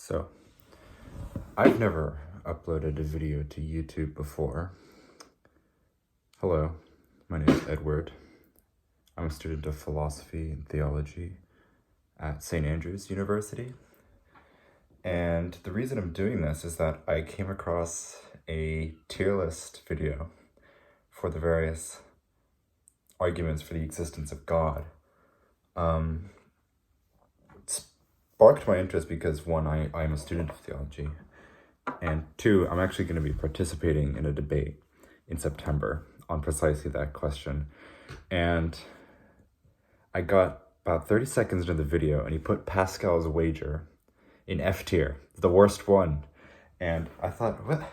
So, I've never uploaded a video to YouTube before. Hello, my name is Edward. I'm a student of philosophy and theology at St. Andrews University. And the reason I'm doing this is that I came across a tier list video for the various arguments for the existence of God. It sparked my interest because one, I'm a student of theology, and two, I'm actually going to be participating in a debate in September on precisely that question. And I got about 30 seconds into the video and he put Pascal's Wager in F tier, the worst one. And I thought, well,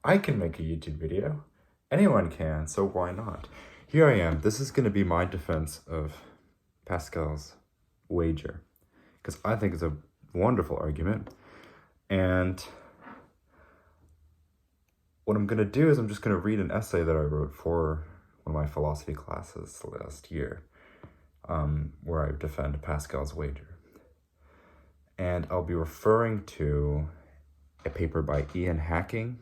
I can make a YouTube video. Anyone can, so why not? Here I am. This is going to be my defense of Pascal's Wager, because I think it's a wonderful argument. And what I'm going to do is I'm just going to read an essay that I wrote for one of my philosophy classes last year, where I defend Pascal's Wager. And I'll be referring to a paper by Ian Hacking,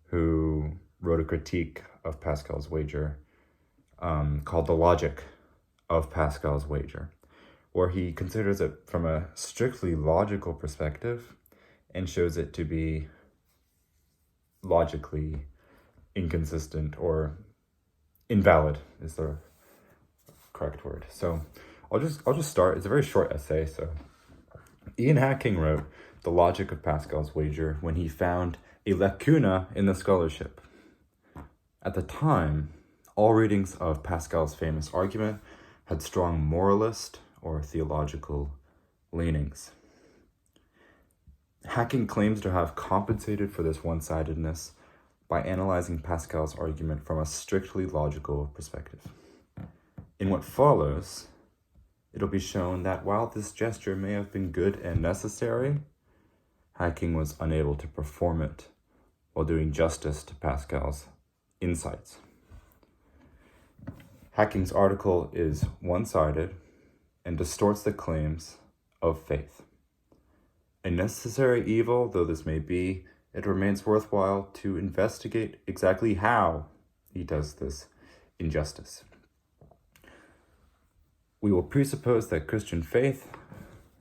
who wrote a critique of Pascal's Wager called The Logic of Pascal's Wager, where he considers it from a strictly logical perspective and shows it to be logically inconsistent or invalid is the correct word. So I'll just start. It's a very short essay. So Ian Hacking wrote The Logic of Pascal's Wager when he found a lacuna in the scholarship. At the time, all readings of Pascal's famous argument had strong moralist or theological leanings. Hacking claims to have compensated for this one-sidedness by analyzing Pascal's argument from a strictly logical perspective. In what follows, it'll be shown that while this gesture may have been good and necessary, Hacking was unable to perform it while doing justice to Pascal's insights. Hacking's article is one-sided and distorts the claims of faith. A necessary evil though this may be, it remains worthwhile to investigate exactly how he does this injustice. We will presuppose that Christian faith,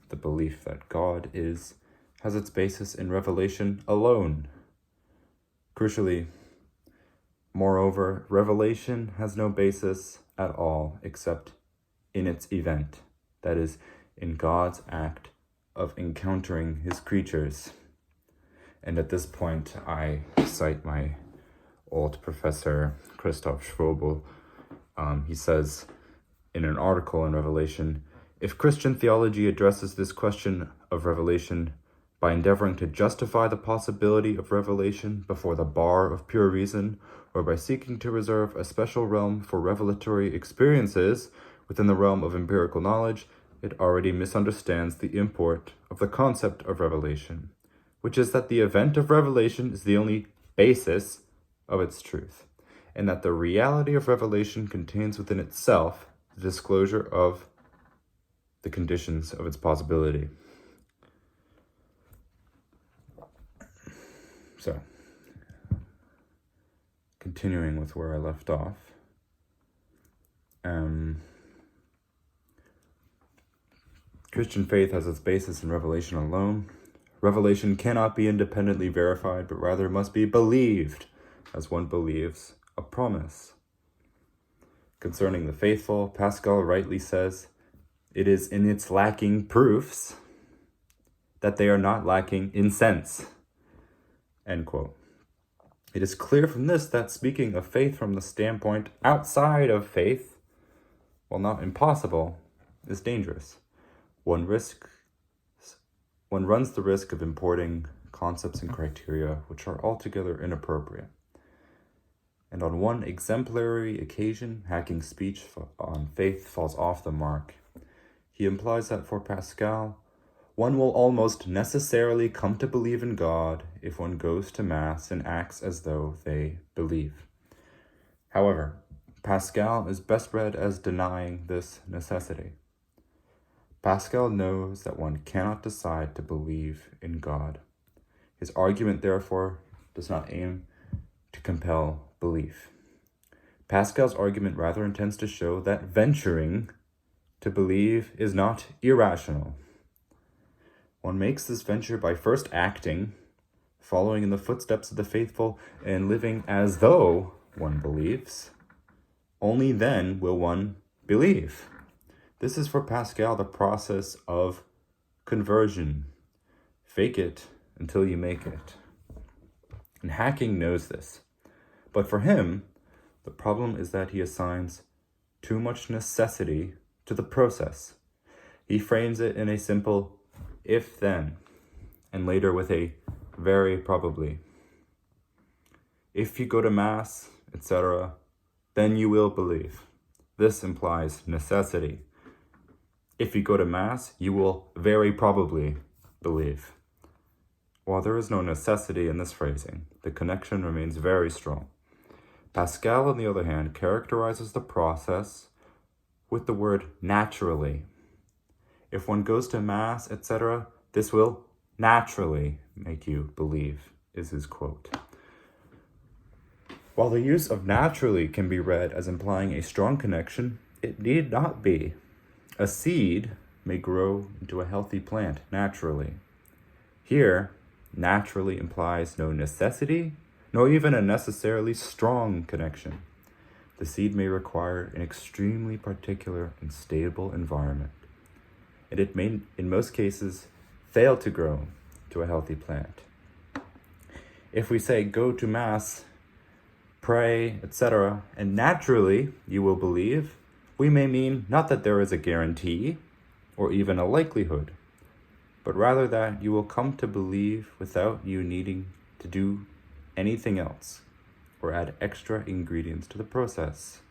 the belief that God is, has its basis in revelation alone. Crucially, moreover, revelation has no basis at all except in its event, that is, in God's act of encountering his creatures. And at this point, I cite my old professor, Christoph Schwöbel. He says in an article in Revelation, if Christian theology addresses this question of revelation by endeavoring to justify the possibility of revelation before the bar of pure reason, or by seeking to reserve a special realm for revelatory experiences within the realm of empirical knowledge, it already misunderstands the import of the concept of revelation, which is that the event of revelation is the only basis of its truth, and that the reality of revelation contains within itself the disclosure of the conditions of its possibility. So, continuing with where I left off, Christian faith has its basis in revelation alone. Revelation cannot be independently verified, but rather must be believed, as one believes a promise. Concerning the faithful, Pascal rightly says, it is in its lacking proofs that they are not lacking in sense. End quote. It is clear from this that speaking of faith from the standpoint outside of faith, while not impossible, is dangerous. One runs the risk of importing concepts and criteria which are altogether inappropriate. And on one exemplary occasion, Hacking's speech on faith falls off the mark. He implies that for Pascal, one will almost necessarily come to believe in God if one goes to Mass and acts as though they believe. However, Pascal is best read as denying this necessity. Pascal knows that one cannot decide to believe in God. His argument, therefore, does not aim to compel belief. Pascal's argument rather intends to show that venturing to believe is not irrational. One makes this venture by first acting, following in the footsteps of the faithful, and living as though one believes. Only then will one believe. This is for Pascal the process of conversion. Fake it until you make it. And Hacking knows this. But for him, the problem is that he assigns too much necessity to the process. He frames it in a simple if-then, and later with a very probably. If you go to Mass, etc., then you will believe. This implies necessity. If you go to Mass, you will very probably believe. While there is no necessity in this phrasing, the connection remains very strong. Pascal, on the other hand, characterizes the process with the word naturally. If one goes to Mass, etc., this will naturally make you believe, is his quote. While the use of naturally can be read as implying a strong connection, it need not be. A seed may grow into a healthy plant naturally. Here, naturally implies no necessity, nor even a necessarily strong connection. The seed may require an extremely particular and stable environment, and it may, in most cases, fail to grow to a healthy plant. If we say, go to Mass, pray, etc., and naturally you will believe, we may mean not that there is a guarantee or even a likelihood, but rather that you will come to believe without you needing to do anything else or add extra ingredients to the process.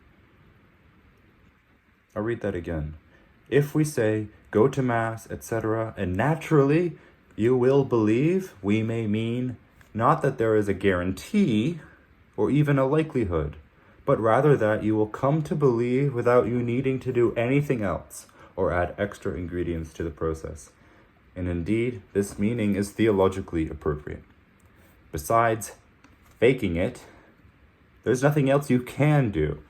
I'll read that again. If we say, go to Mass, etc., and naturally you will believe, we may mean not that there is a guarantee or even a likelihood, but rather that you will come to believe without you needing to do anything else or add extra ingredients to the process. And indeed, this meaning is theologically appropriate. Besides faking it, there's nothing else you can do.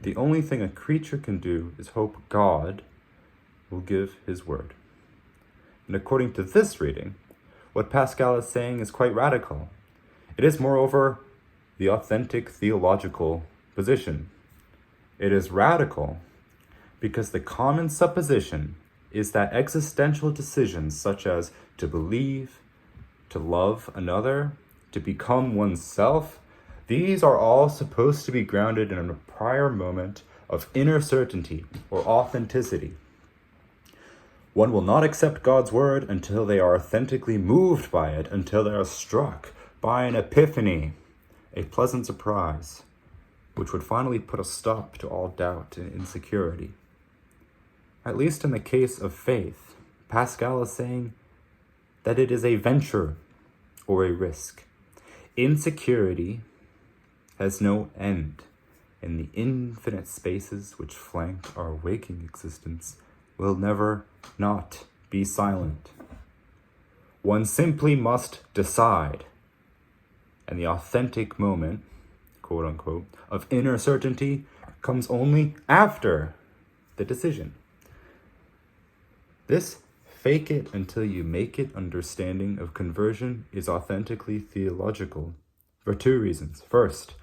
The only thing a creature can do is hope God will give his word. And according to this reading, what Pascal is saying is quite radical. It is, moreover, the authentic theological position. It is radical because the common supposition is that existential decisions such as to believe, to love another, to become oneself, these are all supposed to be grounded in a prior moment of inner certainty or authenticity. One will not accept God's word until they are authentically moved by it, until they are struck by an epiphany, a pleasant surprise, which would finally put a stop to all doubt and insecurity. At least in the case of faith, Pascal is saying that it is a venture or a risk. Insecurity has no end, and the infinite spaces which flank our waking existence will never not be silent. One simply must decide, and the authentic moment, quote unquote, of inner certainty comes only after the decision. This fake it until you make it understanding of conversion is authentically theological for two reasons. First,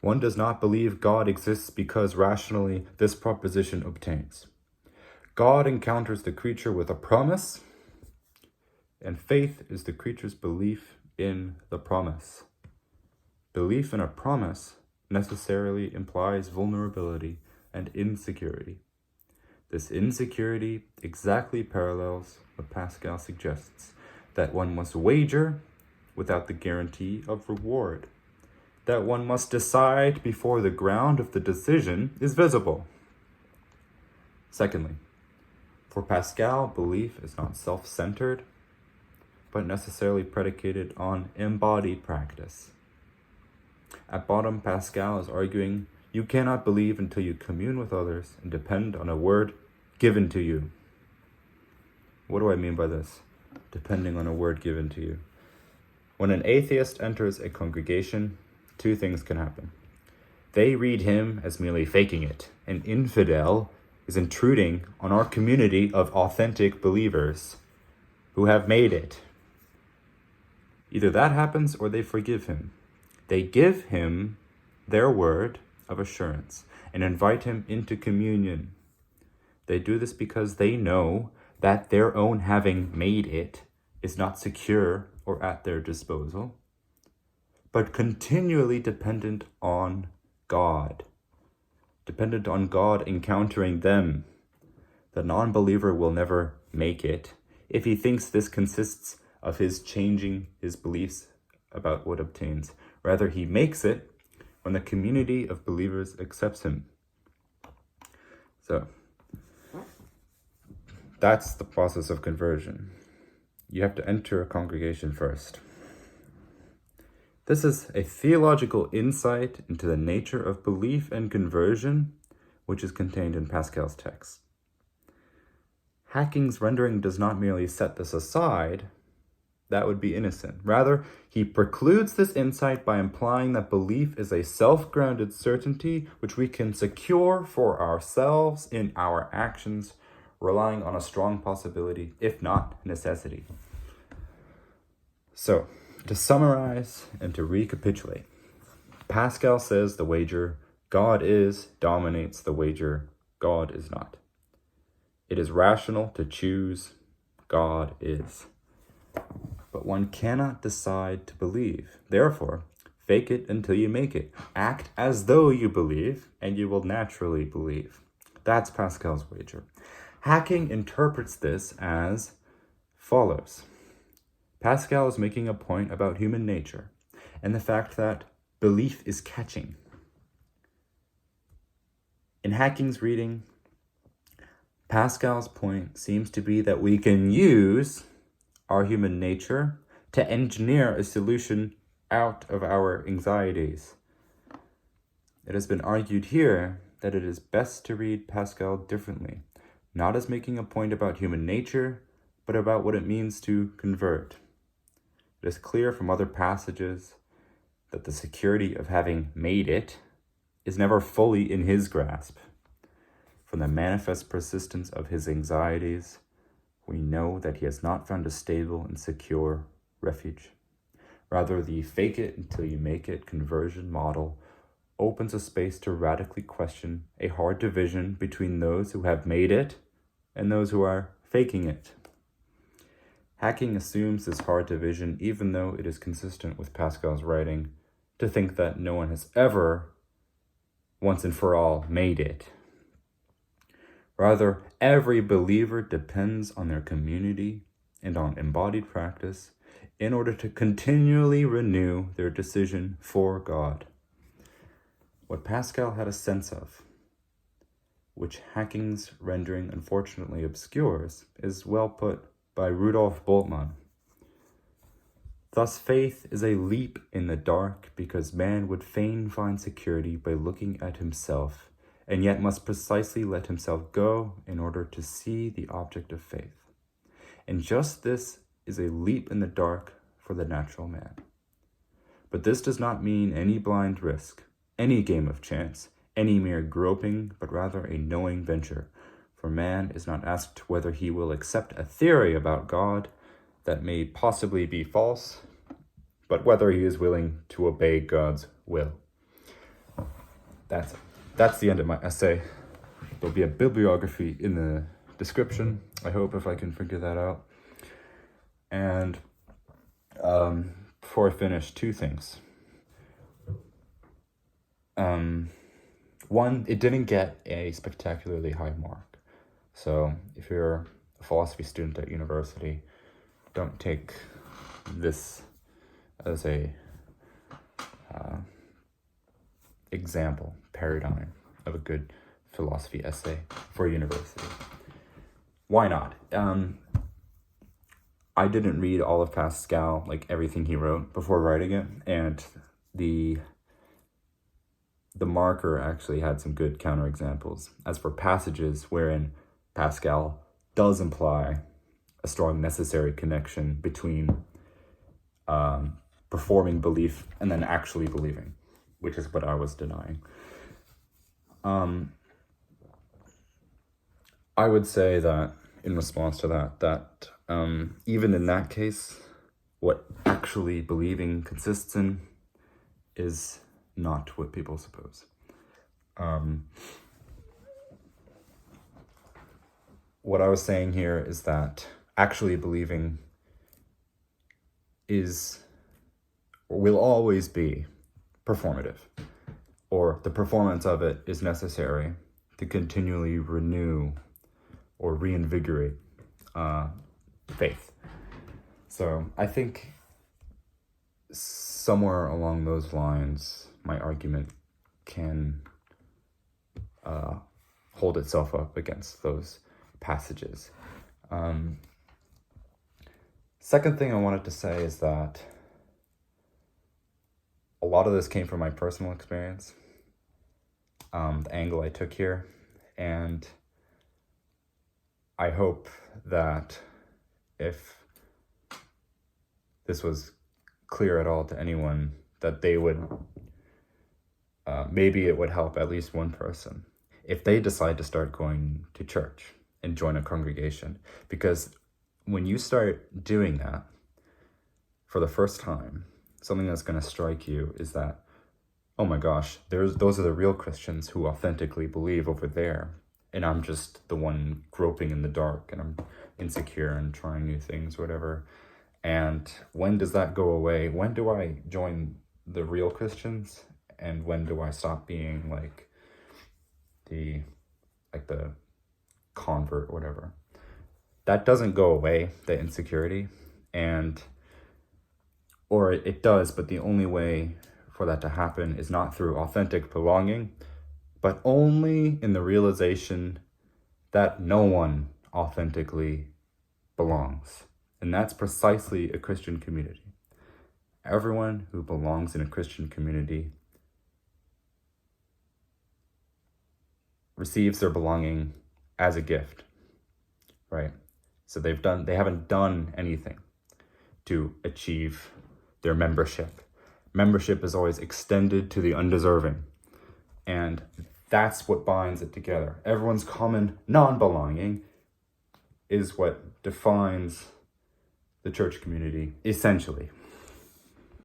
one does not believe God exists because rationally this proposition obtains. God encounters the creature with a promise, and faith is the creature's belief in the promise. Belief in a promise necessarily implies vulnerability and insecurity. This insecurity exactly parallels what Pascal suggests, that one must wager without the guarantee of reward, that one must decide before the ground of the decision is visible. Secondly, for Pascal, belief is not self-centered, but necessarily predicated on embodied practice. At bottom, Pascal is arguing you cannot believe until you commune with others and depend on a word given to you. What do I mean by this? Depending on a word given to you. When an atheist enters a congregation, two things can happen. They read him as merely faking it. An infidel is intruding on our community of authentic believers who have made it. Either that happens or they forgive him. They give him their word of assurance and invite him into communion. They do this because they know that their own having made it is not secure or at their disposal, but continually dependent on God. Dependent on God encountering them. The non-believer will never make it if he thinks this consists of his changing his beliefs about what obtains. Rather, he makes it when the community of believers accepts him. So, that's the process of conversion. You have to enter a congregation first. This is a theological insight into the nature of belief and conversion, which is contained in Pascal's text. Hacking's rendering does not merely set this aside. That would be innocent. Rather, he precludes this insight by implying that belief is a self-grounded certainty which we can secure for ourselves in our actions, relying on a strong possibility, if not necessity. So, to summarize and to recapitulate, Pascal says the wager, God is, dominates the wager, God is not. It is rational to choose, God is. But one cannot decide to believe. Therefore, fake it until you make it. Act as though you believe, and you will naturally believe. That's Pascal's wager. Hacking interprets this as follows. Pascal is making a point about human nature and the fact that belief is catching. In Hacking's reading, Pascal's point seems to be that we can use our human nature to engineer a solution out of our anxieties. It has been argued here that it is best to read Pascal differently, not as making a point about human nature, but about what it means to convert. It is clear from other passages that the security of having made it is never fully in his grasp. From the manifest persistence of his anxieties, we know that he has not found a stable and secure refuge. Rather, the fake it until you make it conversion model opens a space to radically question a hard division between those who have made it and those who are faking it. Hacking assumes this hard division, even though it is consistent with Pascal's writing, to think that no one has ever, once and for all, made it. Rather, every believer depends on their community and on embodied practice in order to continually renew their decision for God. What Pascal had a sense of, which Hacking's rendering unfortunately obscures, is well put by Rudolph Bultmann. Thus faith is a leap in the dark because man would fain find security by looking at himself, and yet must precisely let himself go in order to see the object of faith. And just this is a leap in the dark for the natural man. But this does not mean any blind risk, any game of chance, any mere groping, but rather a knowing venture. For man is not asked whether he will accept a theory about God that may possibly be false, but whether he is willing to obey God's will. That's the end of my essay. There'll be a bibliography in the description, I hope, if I can figure that out. And before I finish, two things. One, it didn't get a spectacularly high mark. So if you're a philosophy student at university, don't take this as a example, paradigm of a good philosophy essay for university. Why not? I didn't read all of Pascal, like everything he wrote, before writing it, and the marker actually had some good counterexamples. As for passages wherein Pascal does imply a strong necessary connection between performing belief and then actually believing, which is what I was denying. I would say that in response to that even in that case, what actually believing consists in is not what people suppose. What I was saying here is that actually believing will always be performative, or the performance of it is necessary to continually renew or reinvigorate faith. So I think somewhere along those lines, my argument can hold itself up against those passages. Second thing I wanted to say is that a lot of this came from my personal experience, the angle I took here, and I hope that if this was clear at all to anyone, that they would, maybe it would help at least one person if they decide to start going to church and join a congregation. Because when you start doing that for the first time, something that's going to strike you is that, oh my gosh, those are the real Christians who authentically believe over there, and I'm just the one groping in the dark, and I'm insecure and trying new things, whatever. And when does that go away? When do I join the real Christians? And when do I stop being like the convert, whatever? That doesn't go away, the insecurity, or it does, but the only way for that to happen is not through authentic belonging, but only in the realization that no one authentically belongs. And that's precisely a Christian community. Everyone who belongs in a Christian community receives their belonging as a gift, right? So they haven't done anything to achieve their membership. Membership is always extended to the undeserving. And that's what binds it together. Everyone's common non-belonging is what defines the church community, essentially.